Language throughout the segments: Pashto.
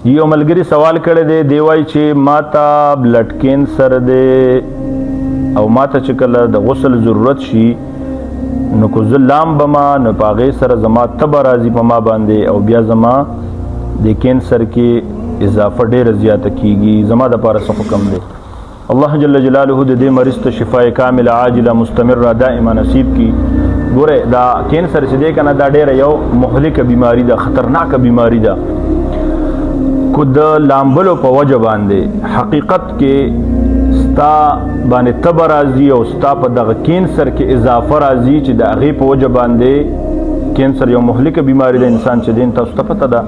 یو ملګری سوال کړی دی، دی وایي چې ما ته بلډ کینسر دی او ما ته چې کله د غسل ضرورت شي نو که زه لامبمه نو په هغې سره زما تبه راځي په ما باندې او بیا زما د کینسر کې اضافه ډېره زیاته کیږي، زما دپاره څه حکم دی؟ الله جل جلاله د دې مریض ته شفای کامله عاجله مستمره دائمه نصیب کی. ګوره دا کینسر چې دی که نه دا ډېره یو مهلکه بیماري ده، خطرناکه بیماري ده. کو د لامبلو په وجه باندې حقیقت کې ستا باندې تبه راځي او ستا په دغه کینسر کې اضافه راځي چې د هغې په وجه باندې کینسر یو مهلکه بیماري ده، انسان چې دین تاسو ته پته ده.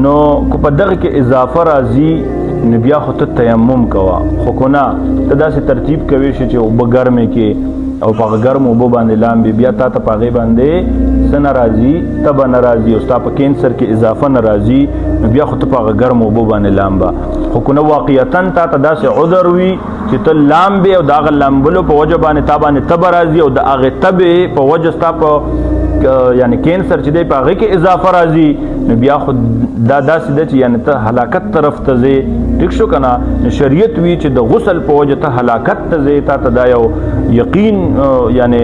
نو کو په دغه کې اضافه راځي نو بیا خو ته تیمم کوه، خو که نه ته داسې ترتیب کوې شي چې اوبه ګرمې کې او په هغه ګرمو اوبو باندې لامبې، بیا تا ته په هغې باندې څه نه راځي، تبه نه راځي او ستا په کینسر کې اضافه نه راځي، نو بیا خو ته په هغه ګرمو اوبو باندې لامبه. خو که نه واقعیتا تا ته داسې عذر وي چې ته لامبې او د هغه لامبلو په وجه باندې تا باندې تبه راځي او د هغې تبې په وجه ستا په یعنی کینسر چې دی په هغې کې اضافه راځي، نو بیا خو دا داسې ده چې یعنی ته هلاکت طرف ته ځې. ټیک شو که نه؟ شریعت وي چې د غسل په وجه ته هلاکت ته ځې، تا ته دا یو یقین یعنی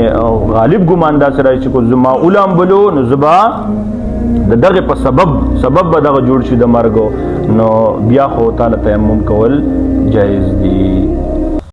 غالب ګمان داسې راځي چې کو زما ولامبلو نو زه به د دغې په سبب به دغه جوړ شي د مرګ، نو بیا خو تاله تیمم کول جایز دي.